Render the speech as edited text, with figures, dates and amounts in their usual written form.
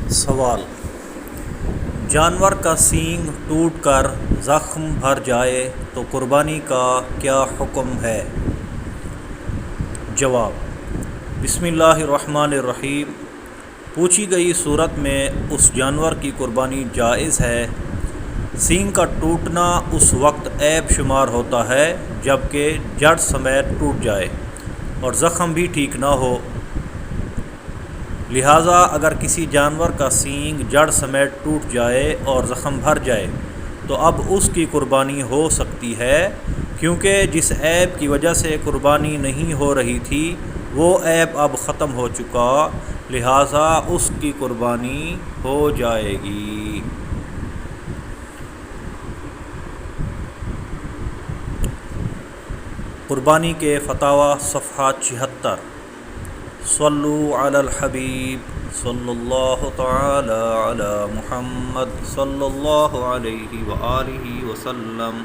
سوال: جانور کا سینگ ٹوٹ کر زخم بھر جائے تو قربانی کا کیا حکم ہے؟ جواب: بسم اللہ الرحمن الرحیم۔ پوچھی گئی صورت میں اس جانور کی قربانی جائز ہے۔ سینگ کا ٹوٹنا اس وقت عیب شمار ہوتا ہے جب کہ جڑ سمیت ٹوٹ جائے اور زخم بھی ٹھیک نہ ہو۔ لہٰذا اگر کسی جانور کا سینگ جڑ سمیت ٹوٹ جائے اور زخم بھر جائے تو اب اس کی قربانی ہو سکتی ہے، کیونکہ جس عیب کی وجہ سے قربانی نہیں ہو رہی تھی وہ عیب اب ختم ہو چکا، لہٰذا اس کی قربانی ہو جائے گی۔ قربانی کے فتاوی صفحہ 76۔ صلو علی الحبیب صلی اللہ تعالی علی محمد صلی اللہ علیہ وآلہ وسلم۔